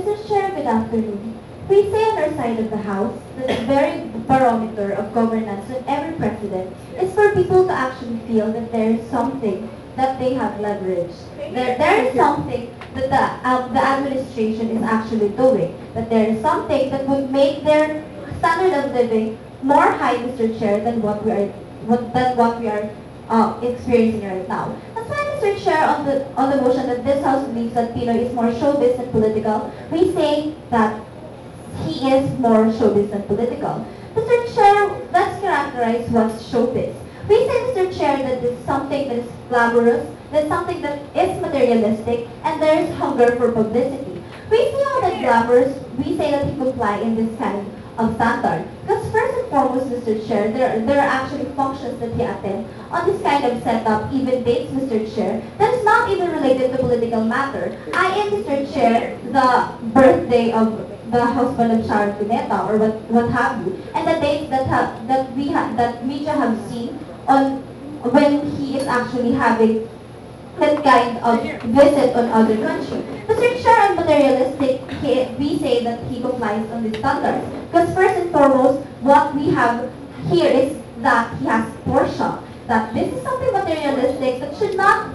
Mr. Chair, good afternoon. We say on our side of the House that the very barometer of governance of every president is for people to actually feel that there is something that they have leverage. There is something that the administration is actually doing. That there is something that would make their standard of living more high, Mr. Chair, than what we are experiencing right now. That's why, Mr. Chair, on the motion that this House believes that P-noy is more showbiz than political, we say that he is more showbiz than political. Mr. Chair, let's characterize what's showbiz. We say, Mr. Chair, that it's something that is glamorous, that's something that is materialistic, and there is hunger for publicity. We say all that glamorous, we say that he comply in this kind of standard. Because first and foremost, Mr. Chair, there are actually functions that he attends on this kind of setup, even dates, Mr. Chair, that is not even related to political matter. I am, Mr. Chair, the birthday of the husband of Sharon Cuneta or what have you, and the dates that media have seen on when he is actually having that kind of visit on other countries. Mr. Chair, on materialistic, we say that he complies on these standards. Because first and foremost, what we have here is that he has Porsche. That this is something materialistic that should not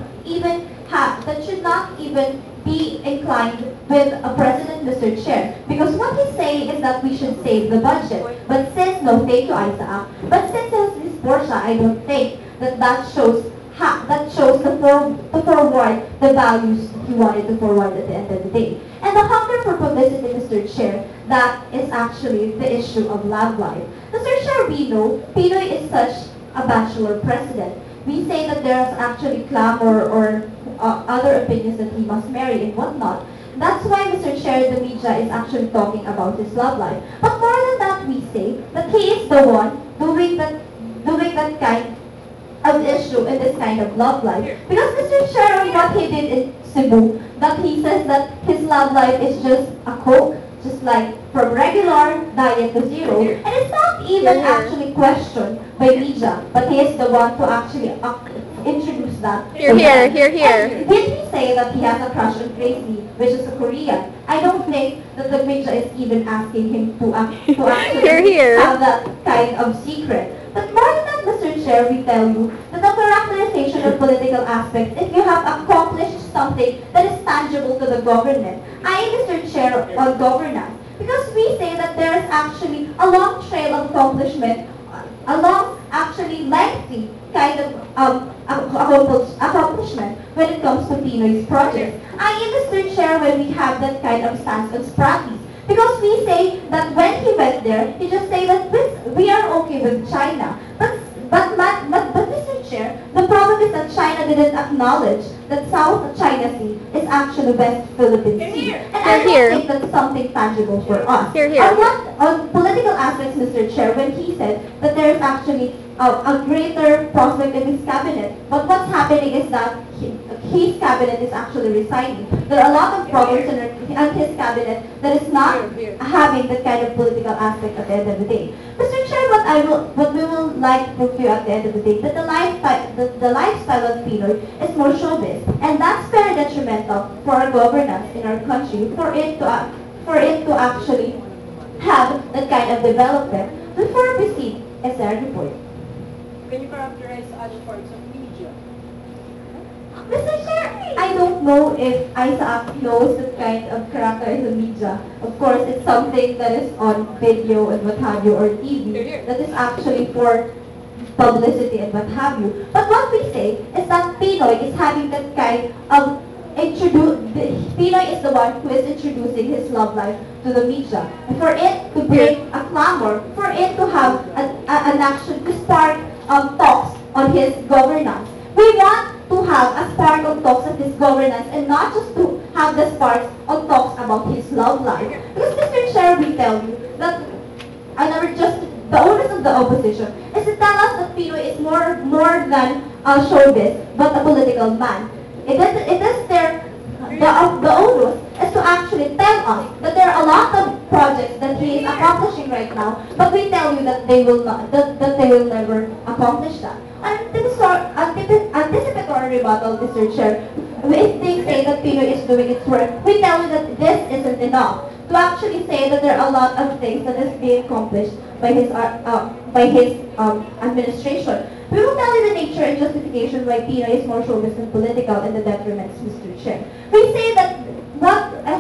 even be inclined with a president, Mr. Chair. Because what he's saying is that we should save the budget. But since, no, thank you, Isaac. But since there's this Porsche, I don't think that shows to forward the values he wanted to forward at the end of the day. And the hunger for publicity, Mr. Chair, that is actually the issue of love life. Mr. Chair, we know P-noy is such a bachelor president. We say that there's actually clamor or other opinions that he must marry and whatnot. That's why, Mr. Chair, the media is actually talking about his love life. But more than that, we say that he is the one doing that kind of issue in this kind of love life. Because Mr. Chair, on what he did in Cebu, that he says that his love life is just a Coke, just like from regular diet to zero. And it's not even actually questioned by media, but he is the one to actually introduce that. Here. And did he say that he has a crush on Gracie, which is a Korean? I don't think that the media is even asking him to actually have that kind of secret. But more than that, Mr. Chair, we tell you that the characterization of political aspects, if you have accomplished something that is tangible to the government, Mr. Chair, on governance, because we say that there is actually a long trail of accomplishment, a long, actually lengthy kind of accomplishment when it comes to P-noy's projects. Mr. Chair, when we have that kind of stance on Spratlys. Because we say that when he went there, he just say that we are okay with China. But Mr. Chair, the problem is that China didn't acknowledge that South China Sea is actually West Philippine Sea. And I don't think that's something tangible for us. On political aspects, Mr. Chair, when he said that there is actually a greater prospect in his cabinet, but what's happening is that his cabinet is actually resigning. There are a lot of problems in his cabinet that is not having that kind of political aspect at the end of the day. Mr. Chair, what we will like to fulfill at the end of the day, that the lifestyle of P-noy is more showbiz, and that's very detrimental for our governance in our country, for it to actually have that kind of development. Before we proceed, is there a report? Can you characterize other forms of media? Mr. Chair, I don't know if Isaac knows that kind of character in the media. Of course, it's something that is on video and what have you, or TV, that is actually for publicity and what have you. But what we say is that P-noy is having that kind of P-noy is the one who is introducing his love life to the media. And for it to bring a clamor, for it to have an action to spark talks on his governance. We want to have a spark of talks of his governance and not just to have the sparks of talks about his love life. Because Mr. Chair, we tell you that the owners of the opposition is to tell us that P-noy is more than a showbiz, but a political man. The onus is to actually tell us that there are a lot of projects that he is accomplishing right now, but we tell you that they will never accomplish that. Anticipatory rebuttal, Mr. Chair, if they say that Pinoy is doing its work, we tell you that this isn't enough. To actually say that there are a lot of things that is being accomplished by his administration. We will tell you the nature and justification why Pinoy is more showbiz than political and the detriments, Mr. Chair. We say that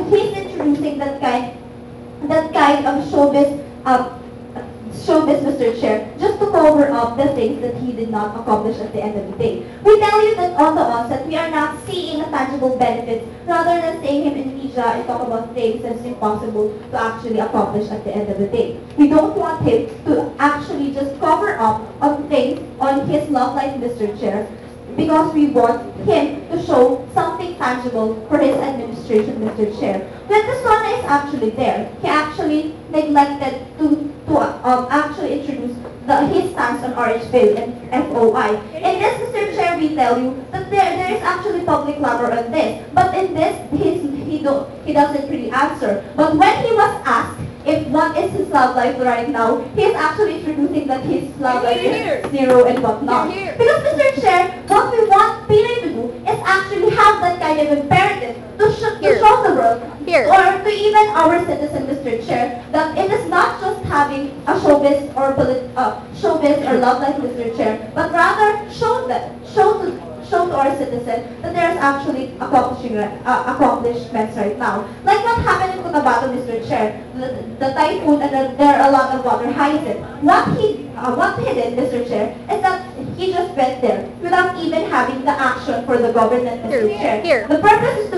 he's introducing that kind of showbiz, Mr. Chair, just to cover up the things that he did not accomplish at the end of the day. We tell you that on the onset, we are not seeing a tangible benefit rather than seeing him in media and talk about things that's impossible to actually accomplish at the end of the day. We don't want him to actually just cover up on things on his love life, Mr. Chair, because we want him to show something tangible for his administration, Mr. Chair. When the son is actually there, he actually neglected to actually introduce his stance on Orange Bill and FOI. In this, Mr. Chair, we tell you that there is actually public clamor on this, but in this, he doesn't really answer. But when he was asked if what is his love life right now, he is actually introducing that his love life is zero and whatnot. Because, Mr. Chair, what we want Pinoy to do is actually have that kind of imperative to show the world, or to even our citizen, Mr. Chair, that it is not just having a showbiz or love life, Mr. Chair, but rather show to our citizen that there is actually accomplishments right now. Like what happened in Cotabato, Mr. Chair, the typhoon, and there are a lot of water hyacinth. What he did, Mr. Chair, is that he just went there without even having the action for the government, Mr. Chair. The purpose is to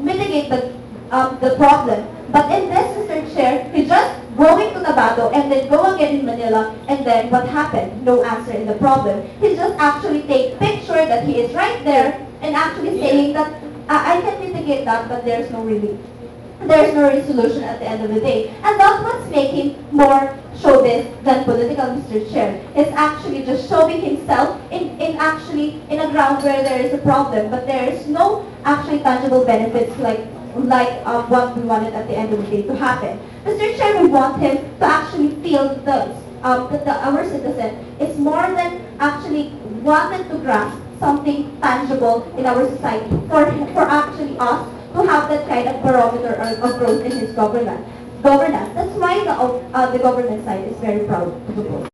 mitigate the problem. But in this, Mr. Chair, he just going to Cotabato and then go again in Manila, and then what happened? No answer in the problem. He just actually take picture that he is right there and actually saying that I can mitigate that, but there's no resolution at the end of the day. And that's what's making more showbiz than political, Mr. Chair. It's actually just showing himself in a ground where there is a problem, but there is no actually tangible benefits like what we wanted at the end of the day to happen. Mr. Chair, we want him to actually feel that our citizen is more than actually wanted to grasp something tangible in our society for actually us to have that kind of barometer of growth in his governance. That's why the government side is very proud to propose.